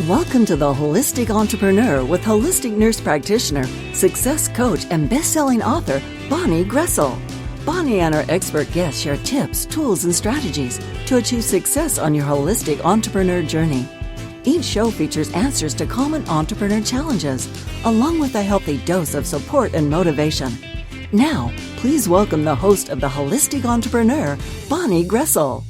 Welcome to the Holistic Entrepreneur with holistic nurse practitioner, success coach, and best-selling author, Bonnie Gressel. Bonnie and her expert guests share tips, tools, and strategies to achieve success on your holistic entrepreneur journey. Each show features answers to common entrepreneur challenges, along with a healthy dose of support and motivation. Now, please welcome the host of the Holistic Entrepreneur, Bonnie Gressel.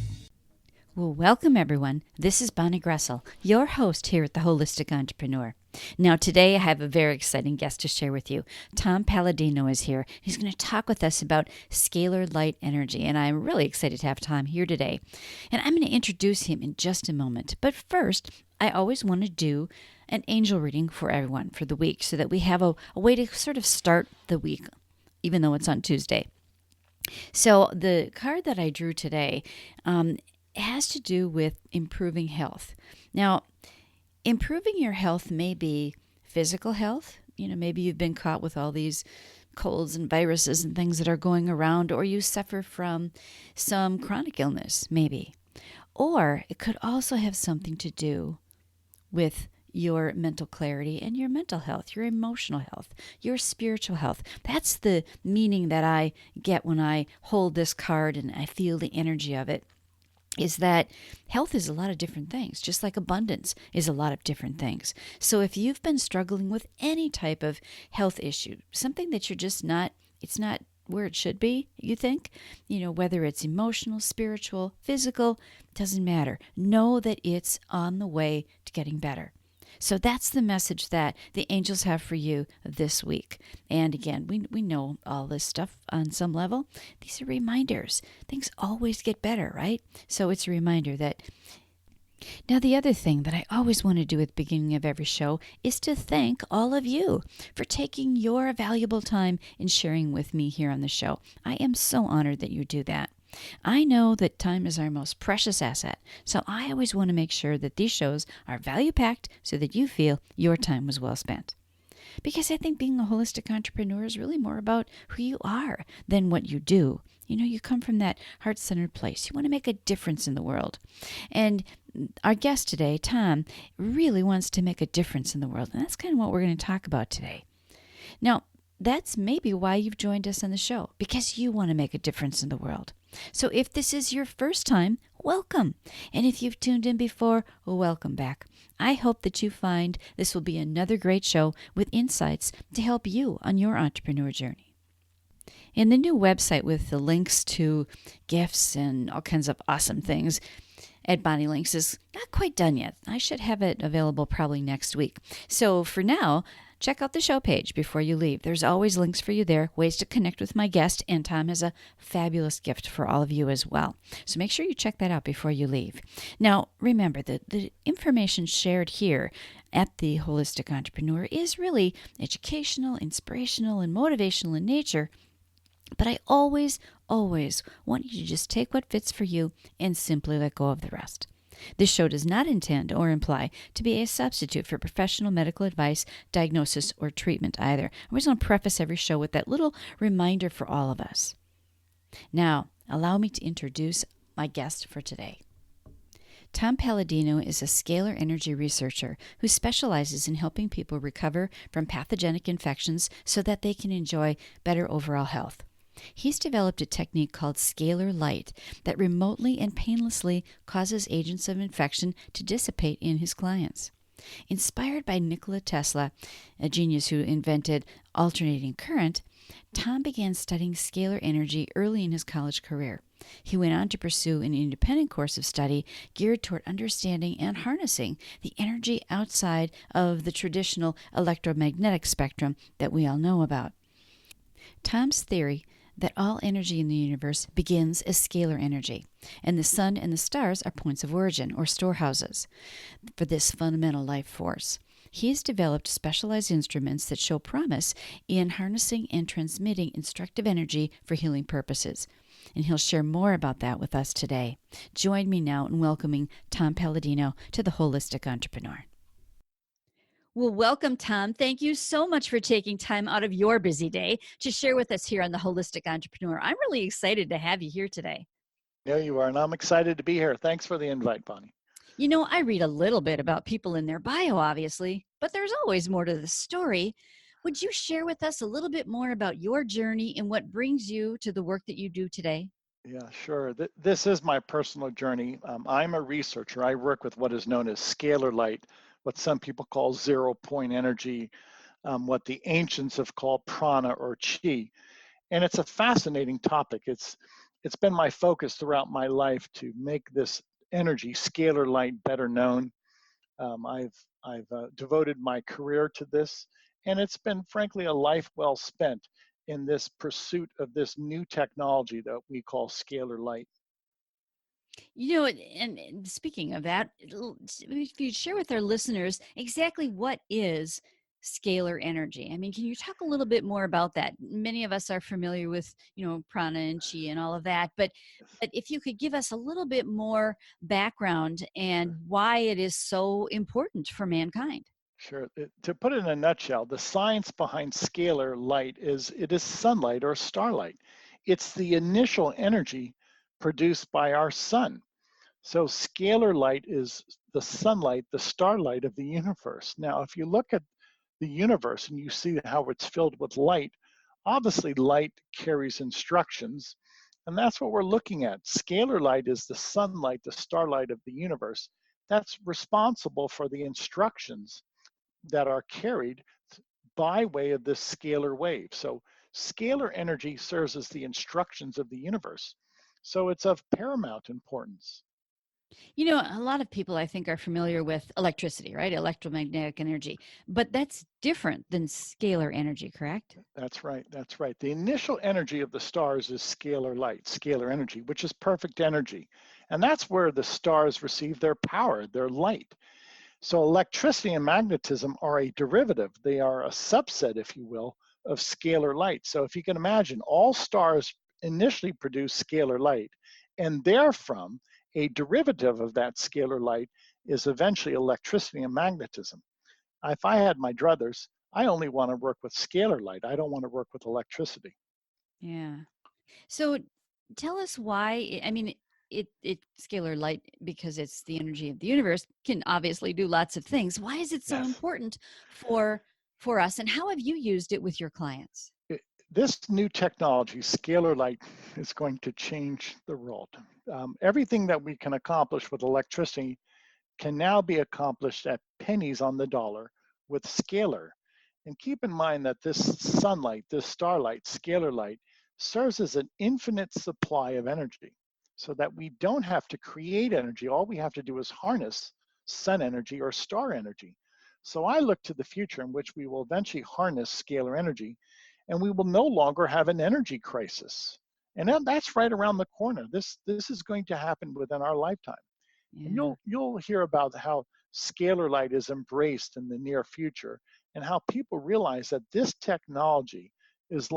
Well, welcome everyone. This is Bonnie Gressel, your host here at the Holistic Entrepreneur. Now, today I have a very exciting guest to share with you. Tom Palladino is here. He's going to talk with us about Scalar Light Energy, and I'm really excited to have Tom here today. And I'm going to introduce him in just a moment. But first, I always want to do an angel reading for everyone for the week so that we have a way to sort of start the week, even though it's on Tuesday. So the card that I drew today, it has to do with improving health. Now, improving your health may be physical health. Maybe you've been caught with all these colds and viruses and things that are going around, or you suffer from some chronic illness, maybe. Or it could also have something to do with your mental clarity and your mental health, your emotional health, your spiritual health. That's the meaning that I get when I hold this card and I feel the energy of it. Is that health is a lot of different things, just like abundance is a lot of different things. So if you've been struggling with any type of health issue, something that you're just it's not where it should be, you think, whether it's emotional, spiritual, physical, doesn't matter. Know that it's on the way to getting better. So that's the message that the angels have for you this week. And again, we know all this stuff on some level. These are reminders. Things always get better, right? So it's a reminder that. Now, the other thing that I always want to do at the beginning of every show is to thank all of you for taking your valuable time and sharing with me here on the show. I am so honored that you do that. I know that time is our most precious asset, so I always want to make sure that these shows are value-packed so that you feel your time was well spent. Because I think being a holistic entrepreneur is really more about who you are than what you do. You come from that heart-centered place. You want to make a difference in the world. And our guest today, Tom, really wants to make a difference in the world, and that's kind of what we're going to talk about today. Now, that's maybe why you've joined us on the show, because you want to make a difference in the world. So if this is your first time, welcome. And if you've tuned in before, welcome back. I hope that you find this will be another great show with insights to help you on your entrepreneur journey. And the new website with the links to gifts and all kinds of awesome things at Bonnie Links is not quite done yet. I should have it available probably next week. So for now, check out the show page before you leave. There's always links for you there, ways to connect with my guest, and Tom has a fabulous gift for all of you as well. So make sure you check that out before you leave. Now, remember that the information shared here at the Holistic Entrepreneur is really educational, inspirational, and motivational in nature. But I always want you to just take what fits for you and simply let go of the rest. This show does not intend or imply to be a substitute for professional medical advice, diagnosis, or treatment either. I always want to preface every show with that little reminder for all of us. Now, allow me to introduce my guest for today. Tom Palladino is a scalar energy researcher who specializes in helping people recover from pathogenic infections so that they can enjoy better overall health. He's developed a technique called Scalar Light that remotely and painlessly causes agents of infection to dissipate in his clients. Inspired by Nikola Tesla, a genius who invented alternating current, Tom began studying scalar energy early in his college career. He went on to pursue an independent course of study geared toward understanding and harnessing the energy outside of the traditional electromagnetic spectrum that we all know about. Tom's theory that all energy in the universe begins as scalar energy, and the sun and the stars are points of origin or storehouses for this fundamental life force. He has developed specialized instruments that show promise in harnessing and transmitting instructive energy for healing purposes, and he'll share more about that with us today. Join me now in welcoming Tom Palladino to the Holistic Entrepreneur. Well, welcome, Tom. Thank you so much for taking time out of your busy day to share with us here on the Holistic Entrepreneur. I'm really excited to have you here today. Yeah, you are, and I'm excited to be here. Thanks for the invite, Bonnie. I read a little bit about people in their bio, obviously, but there's always more to the story. Would you share with us a little bit more about your journey and what brings you to the work that you do today? Yeah, sure. This is my personal journey. I'm a researcher. I work with what is known as scalar light, what some people call 0 point energy, what the ancients have called prana or chi. And it's a fascinating topic. It's been my focus throughout my life to make this energy, scalar light, better known. I've devoted my career to this, and it's been frankly a life well spent in this pursuit of this new technology that we call scalar light. And speaking of that, if you share with our listeners exactly what is scalar energy. I mean, can you talk a little bit more about that? Many of us are familiar with, prana and chi and all of that, but if you could give us a little bit more background and why it is so important for mankind. Sure. To put it in a nutshell, the science behind scalar light is it is sunlight or starlight. It's the initial energy produced by our sun. So scalar light is the sunlight, the starlight of the universe. Now, if you look at the universe and you see how it's filled with light, obviously light carries instructions, and that's what we're looking at. Scalar light is the sunlight, the starlight of the universe. That's responsible for the instructions that are carried by way of this scalar wave. So scalar energy serves as the instructions of the universe. So it's of paramount importance. A lot of people I think are familiar with electricity, right? Electromagnetic energy, but that's different than scalar energy, correct? That's right. That's right. The initial energy of the stars is scalar light, scalar energy, which is perfect energy. And that's where the stars receive their power, their light. So electricity and magnetism are a derivative. They are a subset, if you will, of scalar light. So if you can imagine, all stars initially produce scalar light, and therefrom, a derivative of that scalar light is eventually electricity and magnetism. If I had my druthers, I only want to work with scalar light. I don't want to work with electricity. Yeah. So tell us why, I mean, it scalar light, because it's the energy of the universe, can obviously do lots of things. Why is it so Yes. important for us, and how have you used it with your clients? This new technology, scalar light, is going to change the world. Everything that we can accomplish with electricity can now be accomplished at pennies on the dollar with scalar. And keep in mind that this sunlight, this starlight, scalar light, serves as an infinite supply of energy so that we don't have to create energy. All we have to do is harness sun energy or star energy. So I look to the future in which we will eventually harness scalar energy and we will no longer have an energy crisis. And that's right around the corner. This is going to happen within our lifetime. And Yeah. you'll hear about how scalar light is embraced in the near future and how people realize that this technology is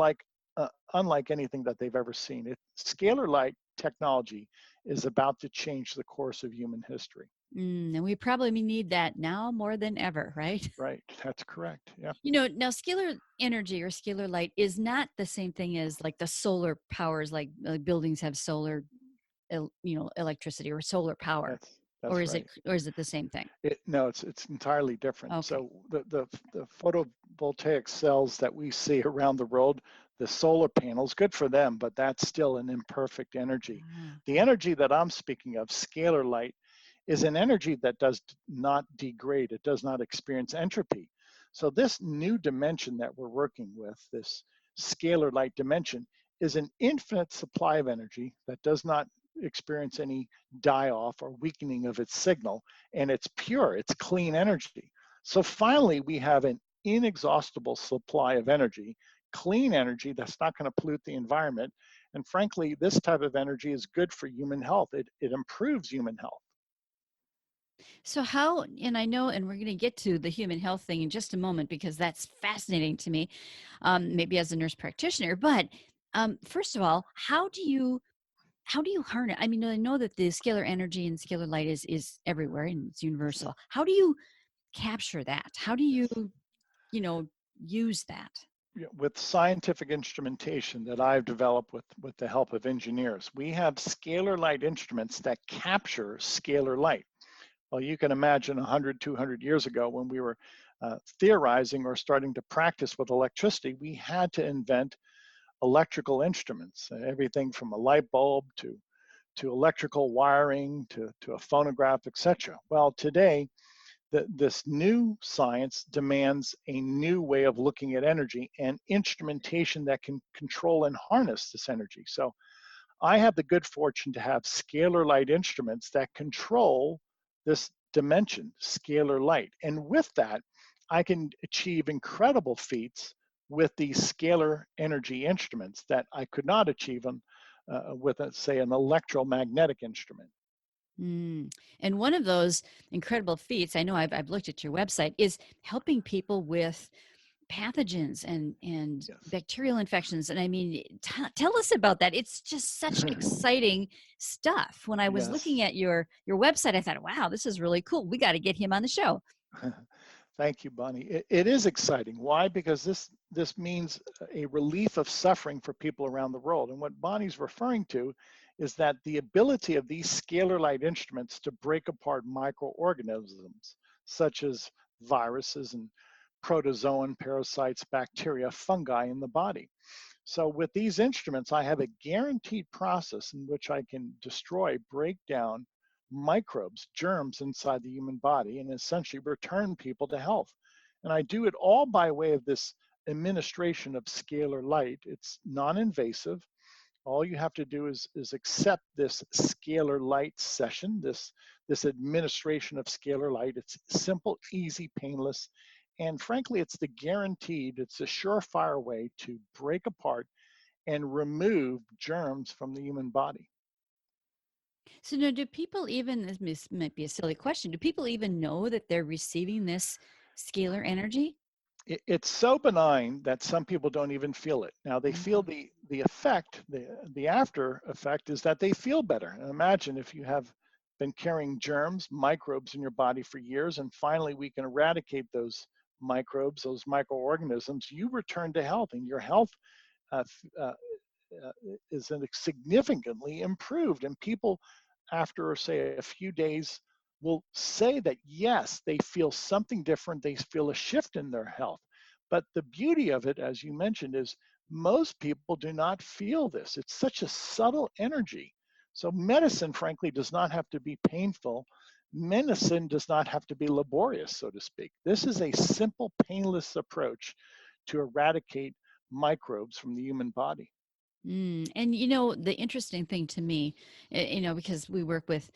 unlike anything that they've ever seen. Scalar light technology is about to change the course of human history. And we probably need that now more than ever, right? Right, that's correct. Yeah. Now scalar energy or scalar light is not the same thing as like the solar powers, like buildings have solar, electricity or solar power, That's right. or is it the same thing? No, it's entirely different. Okay. So the photovoltaic cells that we see around the world, the solar panels, good for them, but that's still an imperfect energy. Ah, The okay. energy that I'm speaking of, scalar light, is an energy that does not degrade. It does not experience entropy. So this new dimension that we're working with, this scalar light dimension, is an infinite supply of energy that does not experience any die off or weakening of its signal, and it's pure, it's clean energy. So finally, we have an inexhaustible supply of energy, clean energy that's not going to pollute the environment. And frankly, this type of energy is good for human health. It improves human health. So how, and I know, and we're going to get to the human health thing in just a moment because that's fascinating to me, maybe as a nurse practitioner. But first of all, how do you harness? I mean, I know that the scalar energy and scalar light is everywhere and it's universal. How do you capture that? How do you, Yes. you know, use that? With scientific instrumentation that I've developed with the help of engineers, we have scalar light instruments that capture scalar light. Well, you can imagine 100, 200 years ago when we were theorizing or starting to practice with electricity, we had to invent electrical instruments, everything from a light bulb to electrical wiring to a phonograph, etc. Well, today, this new science demands a new way of looking at energy and instrumentation that can control and harness this energy. So I have the good fortune to have scalar light instruments that control this dimension, scalar light. And with that, I can achieve incredible feats with these scalar energy instruments that I could not achieve them with, say, an electromagnetic instrument. Mm. And one of those incredible feats, I know I've looked at your website, is helping people with pathogens and Yes. bacterial infections. And I mean, tell us about that. It's just such exciting stuff. When I was looking Yes. at your website, I thought, wow, this is really cool. We got to get him on the show. Thank you, Bonnie. It is exciting. Why? Because this means a relief of suffering for people around the world. And what Bonnie's referring to is that the ability of these scalar light instruments to break apart microorganisms, such as viruses and protozoan, parasites, bacteria, fungi in the body. So with these instruments, I have a guaranteed process in which I can destroy, break down microbes, germs inside the human body, and essentially return people to health. And I do it all by way of this administration of scalar light. It's non-invasive. All you have to do is accept this scalar light session, this administration of scalar light. It's simple, easy, painless, and frankly, it's it's a surefire way to break apart and remove germs from the human body. So now, do people even, this might be a silly question, do people even know that they're receiving this scalar energy? It's so benign that some people don't even feel it. Now they feel Mhm. the effect, the after effect is that they feel better. And imagine if you have been carrying germs, microbes in your body for years, and finally we can eradicate those microbes, those microorganisms, you return to health, and your health uh, uh, uh, is significantly improved. And people, after say a few days, will say that yes, they feel something different. They feel a shift in their health. But the beauty of it, as you mentioned, is most people do not feel this. It's such a subtle energy. So medicine, frankly, does not have to be painful. Medicine does not have to be laborious, so to speak. This is a simple, painless approach to eradicate microbes from the human body. And the interesting thing to me, because we work with,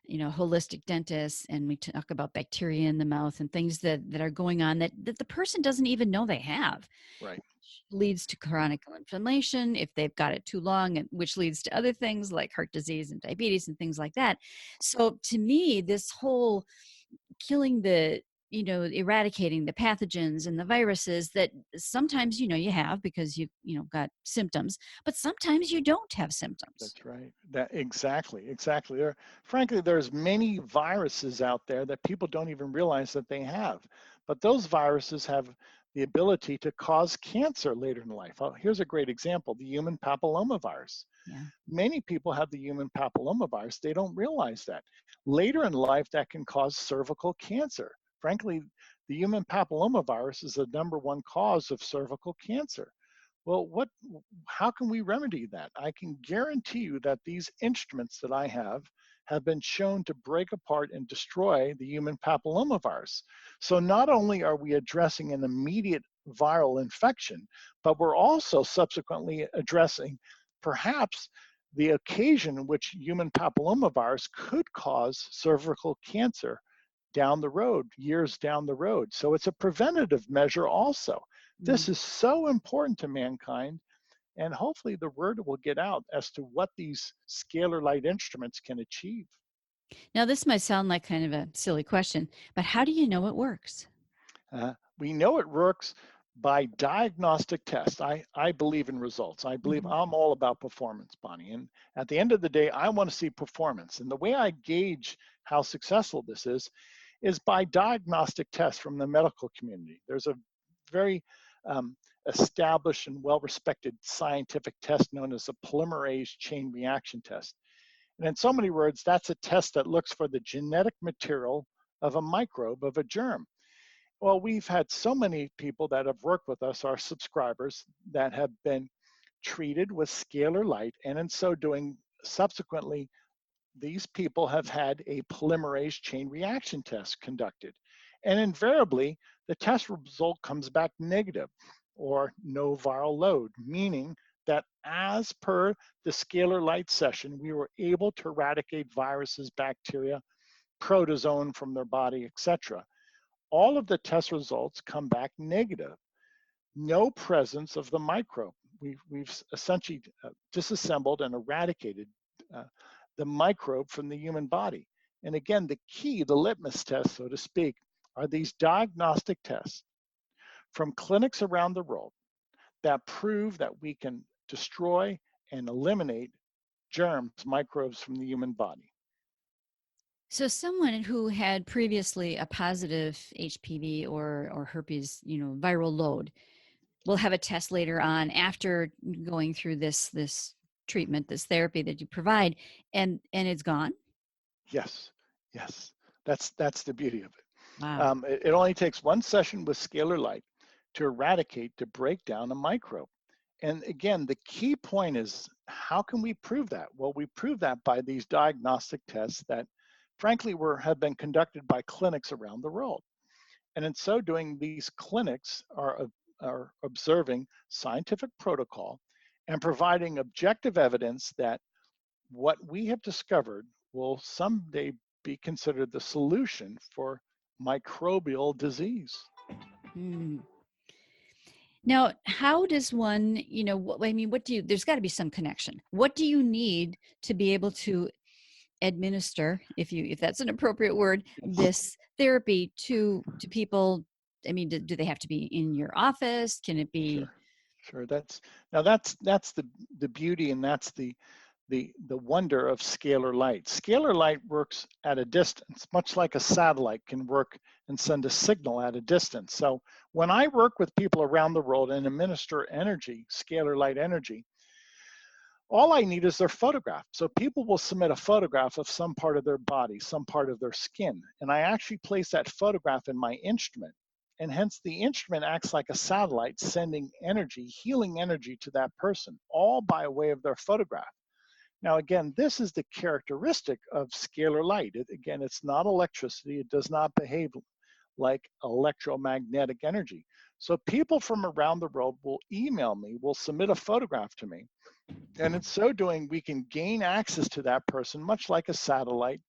holistic dentists and we talk about bacteria in the mouth and things that are going on that the person doesn't even know they have, Right. leads to chronic inflammation if they've got it too long, and which leads to other things like heart disease and diabetes and things like that. So to me, this whole killing eradicating the pathogens and the viruses that sometimes you have because you got symptoms, but sometimes you don't have symptoms. That's right. That exactly. Frankly, there's many viruses out there that people don't even realize that they have. But those viruses have the ability to cause cancer later in life. Here's a great example, the human papilloma virus. Yeah. Many people have the human papilloma virus. They don't realize that. Later in life, that can cause cervical cancer. Frankly, the human papilloma virus is the #1 cause of cervical cancer. Well, how can we remedy that? I can guarantee you that these instruments that I have been shown to break apart and destroy the human papillomavirus. So not only are we addressing an immediate viral infection, but we're also subsequently addressing perhaps the occasion in which human papillomavirus could cause cervical cancer down the road, years down the road. So it's a preventative measure also. Mm. This is so important to mankind, and hopefully the word will get out as to what these scalar light instruments can achieve. Now, this might sound like kind of a silly question, but how do you know it works? We know it works by diagnostic tests. I believe in results. I believe Mhm. I'm all about performance, Bonnie. And at the end of the day, I want to see performance. And the way I gauge how successful this is by diagnostic tests from the medical community. There's a very established and well-respected scientific test known as a polymerase chain reaction test. And in so many words, that's a test that looks for the genetic material of a microbe, of a germ. Well, we've had so many people that have worked with us, our subscribers, that have been treated with scalar light, and in so doing, subsequently, these people have had a polymerase chain reaction test conducted. And invariably, the test result comes back negative or no viral load, meaning that as per the scalar light session, we were able to eradicate viruses, bacteria, protozoan from their body, etc. All of the test results come back negative. No presence of the microbe. We've essentially disassembled and eradicated uh, the microbe from the human body. And again, the key, the litmus test, so to speak, are these diagnostic tests from clinics around the world that prove that we can destroy and eliminate germs, microbes from the human body. So someone who had previously a positive HPV or herpes, viral load, will have a test later on after going through this treatment, this therapy that you provide, and it's gone. Yes, yes, that's the beauty of it. Wow. It only takes one session with scalar light to eradicate, to break down a microbe. And again, the key point is, how can we prove that? Well, we prove that by these diagnostic tests that, frankly, have been conducted by clinics around the world. And in so doing, these clinics are observing scientific protocol and providing objective evidence that what we have discovered will someday be considered the solution for microbial disease. Hmm. Now, how does one, what do you, there's got to be some connection. What do you need to be able to administer, if that's an appropriate word, this therapy to people? I mean, do they have to be in your office? Can it be? Sure. That's the beauty, and that's the wonder of scalar light. Scalar light works at a distance, much like a satellite can work and send a signal at a distance. So when I work with people around the world and administer energy, scalar light energy, all I need is their photograph. So people will submit a photograph of some part of their body, some part of their skin, and I actually place that photograph in my instrument. And hence the instrument acts like a satellite, sending energy, healing energy to that person, all by way of their photograph. Now, again, this is the characteristic of scalar light. Again, it's not electricity. It does not behave like electromagnetic energy. So people from around the world will email me, will submit a photograph to me. And in so doing, we can gain access to that person, much like a satellite.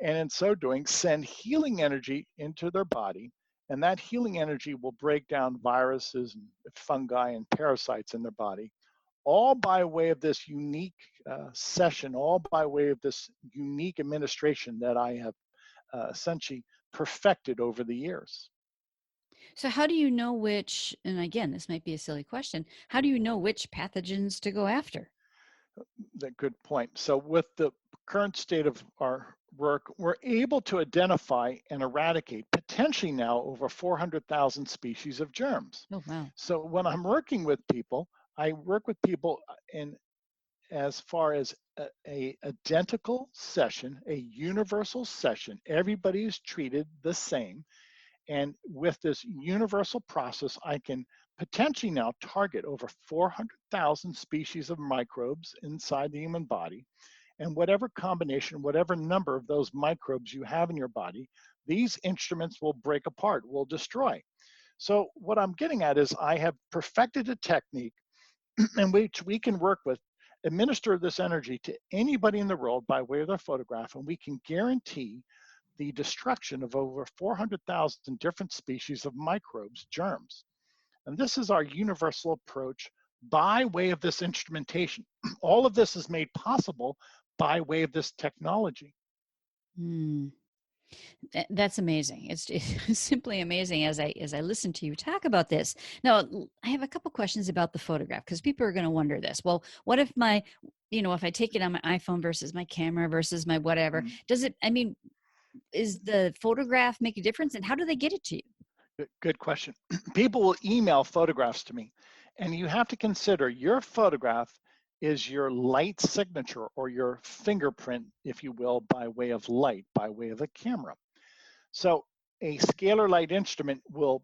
And in so doing, send healing energy into their body. And that healing energy will break down viruses and fungi and parasites in their body, all by way of this unique session, all by way of this unique administration that I have essentially perfected over the years. So how do you know which, and again, this might be a silly question, how do you know which pathogens to go after? Good point. So with the current state of our work, we're able to identify and eradicate potentially now over 400,000 species of germs. Oh, wow. So when I'm working with people, I work with people in as far as a identical session, a universal session. Everybody is treated the same. And with this universal process, I can potentially now target over 400,000 species of microbes inside the human body. And whatever combination, whatever number of those microbes you have in your body, these instruments will break apart, will destroy. So what I'm getting at is I have perfected a technique in which we can work with, administer this energy to anybody in the world by way of their photograph, and we can guarantee the destruction of over 400,000 different species of microbes, germs. And this is our universal approach by way of this instrumentation. All of this is made possible by way of this technology. That's amazing. It's simply amazing as I listen to you talk about this. Now, I have a couple questions about the photograph, because people are going to wonder this. Well, what if if I take it on my iPhone versus my camera versus my whatever, is the photograph make a difference, and how do they get it to you? Good question. People will email photographs to me, and you have to consider your photograph is your light signature, or your fingerprint, if you will, by way of light, by way of a camera. So a scalar light instrument will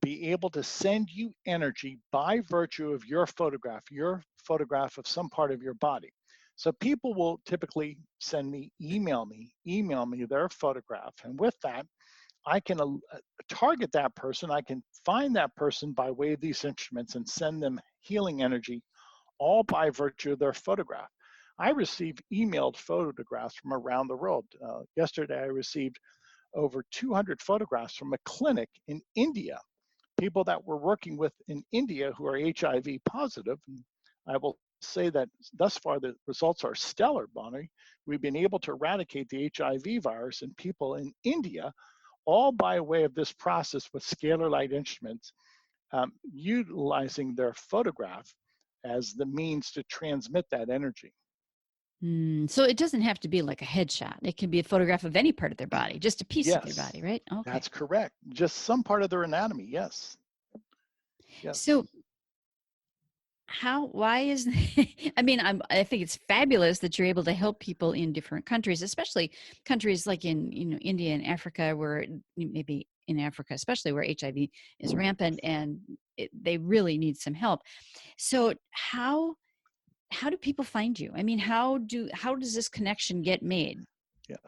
be able to send you energy by virtue of your photograph of some part of your body. So people will typically email me their photograph, and with that, I can target that person. I can find that person by way of these instruments and send them healing energy, all by virtue of their photograph. I receive emailed photographs from around the world. Yesterday, I received over 200 photographs from a clinic in India, people that we're working with in India who are HIV positive. And I will say that thus far the results are stellar, Bonnie. We've been able to eradicate the HIV virus in people in India, all by way of this process with scalar light instruments, utilizing their photograph as the means to transmit that energy. So it doesn't have to be like a headshot. It can be a photograph of any part of their body, just a piece of their body, right? Okay. That's correct. Just some part of their anatomy, yes. So why is, I think it's fabulous that you're able to help people in different countries, especially countries like in, India and Africa, where maybe in Africa, especially where HIV is rampant and they really need some help. So how do people find you? I mean, how does this connection get made?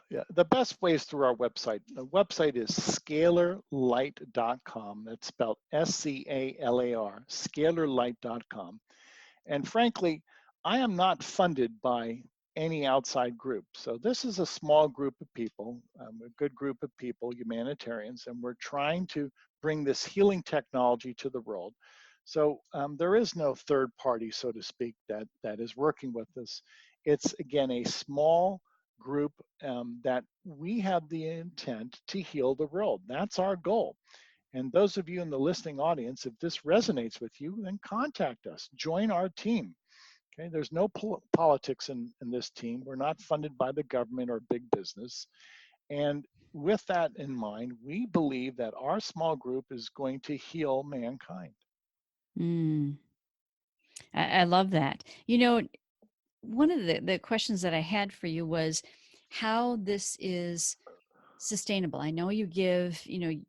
Yeah. The best way is through our website. The website is scalarlight.com. That's spelled SCALAR, scalarlight.com. And frankly, I am not funded by any outside group. So this is a small group of people, a good group of people, humanitarians, and we're trying to bring this healing technology to the world. So there is no third party, so to speak, that is working with us. It's, again, a small group that we have the intent to heal the world. That's our goal. And those of you in the listening audience, if this resonates with you, then contact us. Join our team. Okay, there's no politics in this team. We're not funded by the government or big business. And with that in mind, we believe that our small group is going to heal mankind. I love that. One of the questions that I had for you was how this is sustainable. I know you give, you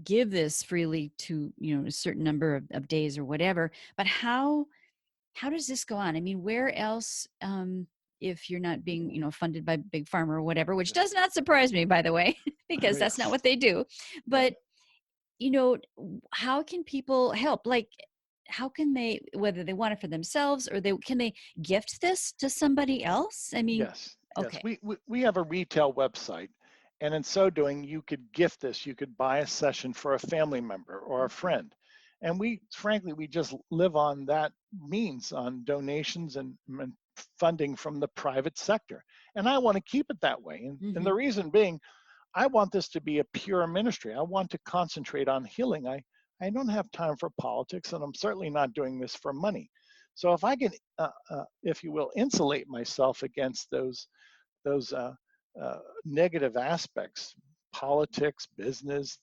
give this freely to, a certain number of days or whatever, but how does this go on? I mean, where else, if you're not being, funded by Big Pharma or whatever, which does not surprise me, by the way, because that's not what they do. But, how can people help? Like, how can they, whether they want it for themselves or can they gift this to somebody else? I mean, yes. Okay. We have a retail website, and in so doing, you could gift this. You could buy a session for a family member or a friend. And we just live on that means, on donations and funding from the private sector. And I want to keep it that way. And the reason being, I want this to be a pure ministry. I want to concentrate on healing. I don't have time for politics, and I'm certainly not doing this for money. So if I can, if you will, insulate myself against those negative aspects, politics, business,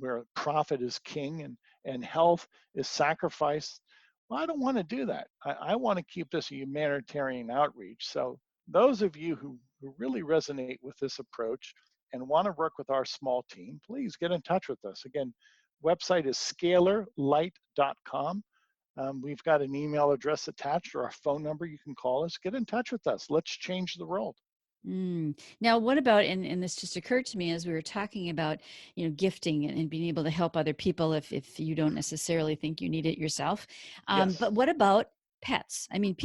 where profit is king and health is sacrifice. Well, I don't want to do that. I want to keep this a humanitarian outreach. So those of you who really resonate with this approach and want to work with our small team, please get in touch with us. Again, website is scalarlight.com. We've got an email address attached or a phone number. You can call us. Get in touch with us. Let's change the world. Now, what about, and this just occurred to me as we were talking about, gifting and being able to help other people if you don't necessarily think you need it yourself. Yes. But what about pets? I mean,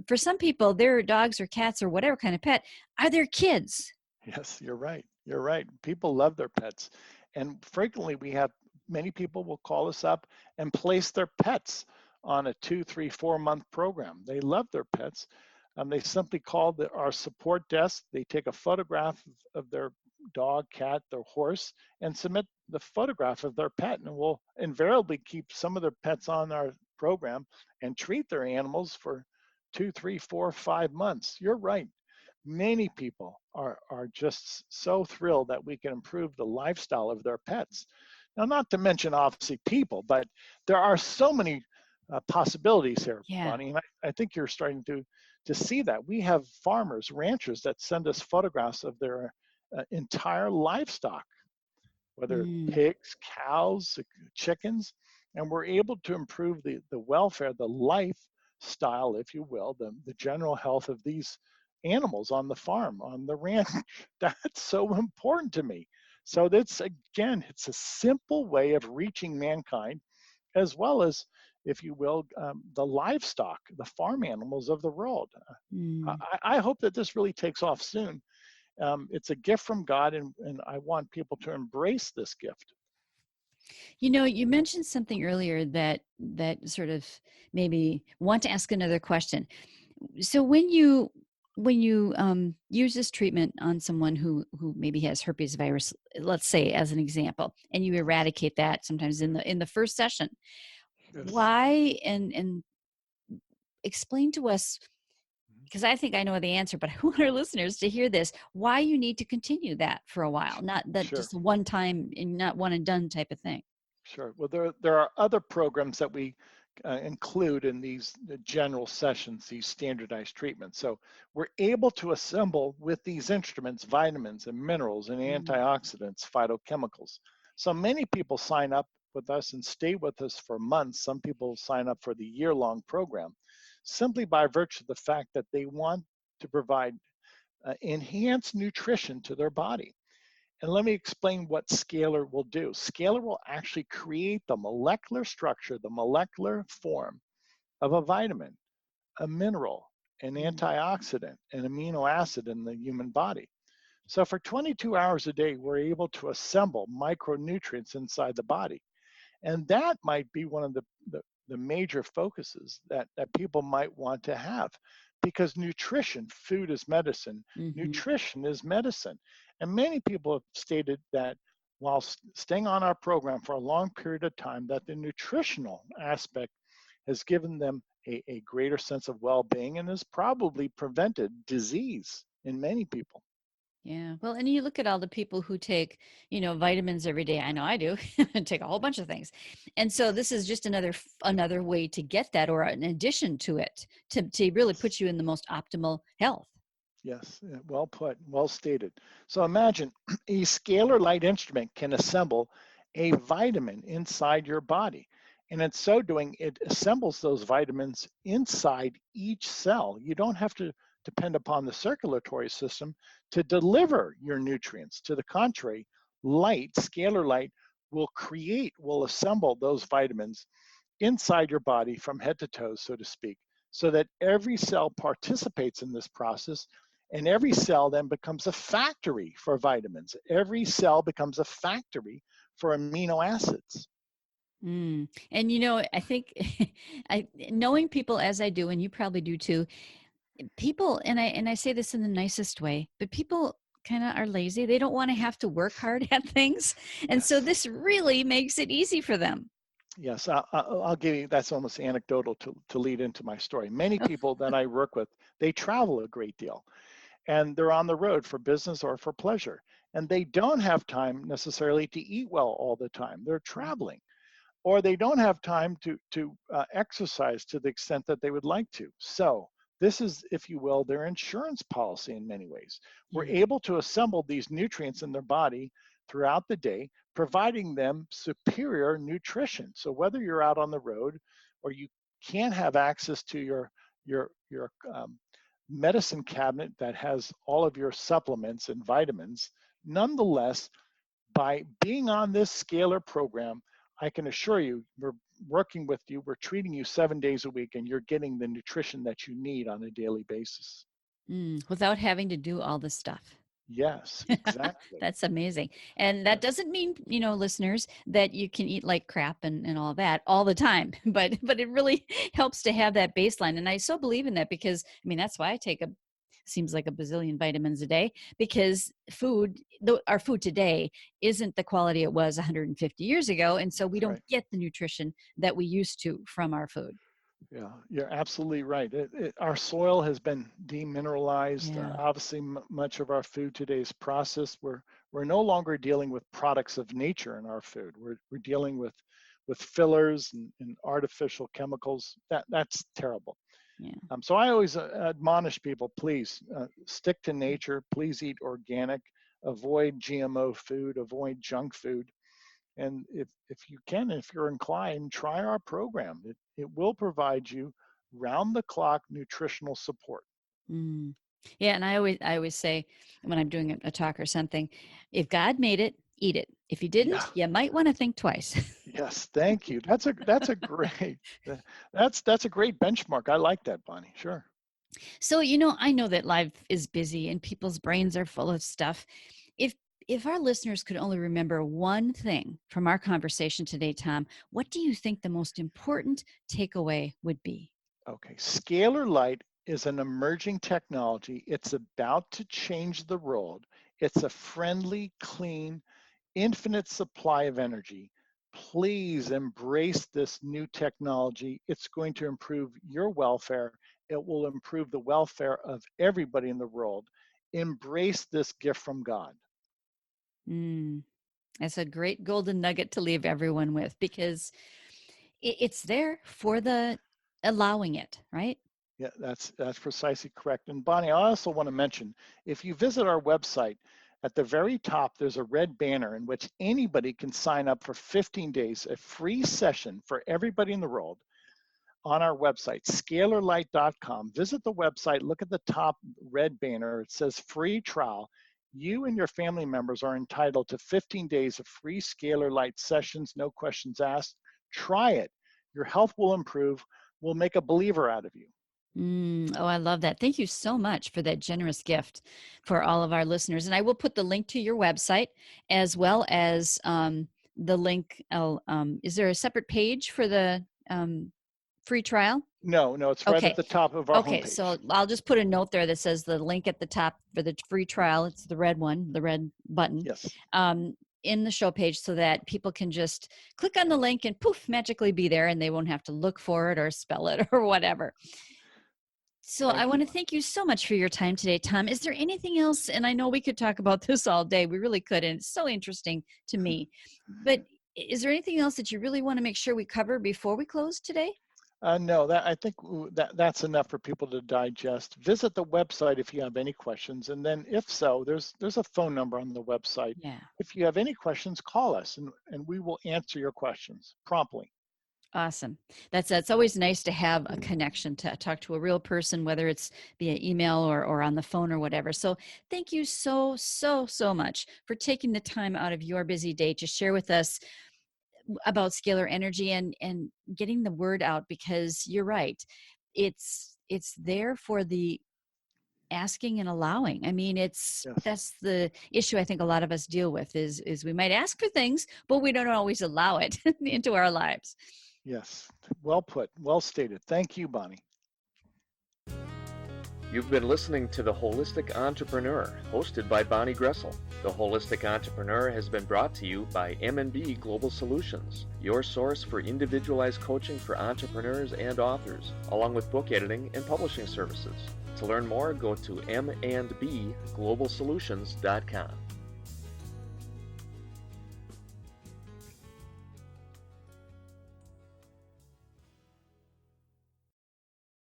for some people, their dogs or cats or whatever kind of pet are their kids. Yes, you're right. You're right. People love their pets. And frequently we have many people will call us up and place their pets on a 2, 3, 4-month program. They love their pets. They simply call our support desk. They take a photograph of their dog, cat, their horse, and submit the photograph of their pet. And we'll invariably keep some of their pets on our program and treat their animals for 2, 3, 4, 5 months. You're right. Many people are just so thrilled that we can improve the lifestyle of their pets. Now, not to mention, obviously, people, but there are so many possibilities here, Bonnie. And I think you're starting to see that. We have farmers, ranchers that send us photographs of their entire livestock, whether Mm. pigs, cows, chickens, and we're able to improve the welfare, the lifestyle, if you will, the general health of these animals on the farm, on the ranch. That's so important to me. So that's, again, it's a simple way of reaching mankind, as well as, if you will, the livestock, the farm animals of the world. Mm. I hope that this really takes off soon. It's a gift from God, and I want people to embrace this gift. You know, you mentioned something earlier that sort of made me want to ask another question. So when you use this treatment on someone who maybe has herpes virus, let's say as an example, and you eradicate that sometimes in the first session, Yes. why and explain to us, because I think I know the answer, but I want our listeners to hear this, why you need to continue that for a while, not that Sure. just one time and not one and done type of thing. Sure. Well, there are other programs that we include in these general sessions, these standardized treatments. So we're able to assemble with these instruments vitamins and minerals and Mm. antioxidants, phytochemicals. So many people sign up with us and stay with us for months. Some people sign up for the year-long program simply by virtue of the fact that they want to provide enhanced nutrition to their body. And let me explain what Scalar will do. Scalar will actually create the molecular structure, the molecular form of a vitamin, a mineral, an Mm. antioxidant, an amino acid in the human body. So for 22 hours a day, we're able to assemble micronutrients inside the body. And that might be one of the major focuses that people might want to have, because nutrition, food is medicine, Mhm. nutrition is medicine. And many people have stated that while staying on our program for a long period of time, that the nutritional aspect has given them a greater sense of well-being and has probably prevented disease in many people. Yeah. Well, and you look at all the people who take, vitamins every day. I know I do. Take a whole bunch of things. And so this is just another way to get that, or an addition to it, to really Yes. put you in the most optimal health. Yes, well put, well stated. So imagine a scalar light instrument can assemble a vitamin inside your body. And in so doing, it assembles those vitamins inside each cell. You don't have to depend upon the circulatory system to deliver your nutrients. To the contrary, scalar light, will assemble those vitamins inside your body from head to toe, so to speak, so that every cell participates in this process, and every cell then becomes a factory for vitamins. Every cell becomes a factory for amino acids. Mm. And I think knowing people as I do, and you probably do too, people, and I say this in the nicest way, but people kind of are lazy. They don't want to have to work hard at things. And so Yes. this really makes it easy for them. Yes, I'll give you, that's almost anecdotal to lead into my story. Many people that I work with, they travel a great deal, and they're on the road for business or for pleasure. And they don't have time necessarily to eat well all the time. They're traveling, or they don't have time to exercise to the extent that they would like to. So this is, if you will, their insurance policy in many ways. We're Yeah. able to assemble these nutrients in their body throughout the day, providing them superior nutrition. So whether you're out on the road or you can't have access to your medicine cabinet that has all of your supplements and vitamins, nonetheless, by being on this scalar program, I can assure you, we're working with you, we're treating you 7 days a week, and you're getting the nutrition that you need on a daily basis. Without having to do all this stuff. Yes, exactly. That's amazing. And that Yes, doesn't mean, listeners, that you can eat like crap and all that all the time. But it really helps to have that baseline. And I so believe in that, because that's why I take seems like a bazillion vitamins a day, because our food today isn't the quality it was 150 years ago. And so we that's don't right. get the nutrition that we used to from our food. Yeah, you're absolutely right. Our soil has been demineralized. Yeah. Obviously, much of our food today is processed. We're no longer dealing with products of nature in our food. We're dealing with fillers and artificial chemicals. That's terrible. Yeah. So I always admonish people, please stick to nature. Please eat organic. avoid GMO food, avoid junk food. And if you can, if you're inclined, try our program. It will provide you round the clock nutritional support. Mm. Yeah, and I always say when I'm doing a talk or something, if God made it, eat it. If He Yeah. didn't, you might want to think twice. Yes, thank you. That's a great that's a great benchmark. I like that, Bonnie. Sure. So, I know that life is busy and people's brains are full of stuff. If if our listeners could only remember one thing from our conversation today, Tom, what do you think the most important takeaway would be? Okay. Scalar light is an emerging technology. It's about to change the world. It's a friendly, clean, infinite supply of energy. Please embrace this new technology. It's going to improve your welfare. It will improve the welfare of everybody in the world. Embrace this gift from God. Mm, that's a great golden nugget to leave everyone with because it's there for the allowing it, right? Yeah, that's precisely correct. And Bonnie, I also want to mention, if you visit our website, at the very top, there's a red banner in which anybody can sign up for 15 days, a free session for everybody in the world on our website, scalarlight.com. Visit the website, look at the top red banner. It says free trial. You and your family members are entitled to 15 days of free Scalar Light sessions, no questions asked. Try it. Your health will improve. We'll make a believer out of you. Oh, I love that. Thank you so much for that generous gift for all of our listeners. And I will put the link to your website as well as the link. Is there a separate page for the free trial? No, it's right at Okay. the top of our Okay. homepage. So I'll just put a note there that says the link at the top for the free trial. It's the red one, the red button. Yes. In the show page so that people can just click on the link and poof, magically be there and they won't have to look for it or spell it or whatever. So I want to thank you so much for your time today, Tom. Is there anything else? And I know we could talk about this all day. We really could. And it's so interesting to me. But is there anything else that you really want to make sure we cover before we close today? No, I think that's enough for people to digest. Visit the website if you have any questions, and then if so, there's a phone number on the website. Yeah. If you have any questions, call us, and we will answer your questions promptly. Awesome. That's always nice to have a connection to talk to a real person, whether it's via email or on the phone or whatever. So thank you so much for taking the time out of your busy day to share with us about scalar energy and getting the word out, because you're right. It's there for the asking and allowing. I mean, Yes. that's the issue I think a lot of us deal with is we might ask for things, but we don't always allow it into our lives. Yes. Well put. Well stated. Thank you, Bonnie. You've been listening to The Holistic Entrepreneur, hosted by Bonnie Gressel. The Holistic Entrepreneur has been brought to you by M&B Global Solutions, your source for individualized coaching for entrepreneurs and authors, along with book editing and publishing services. To learn more, go to mandbglobalsolutions.com.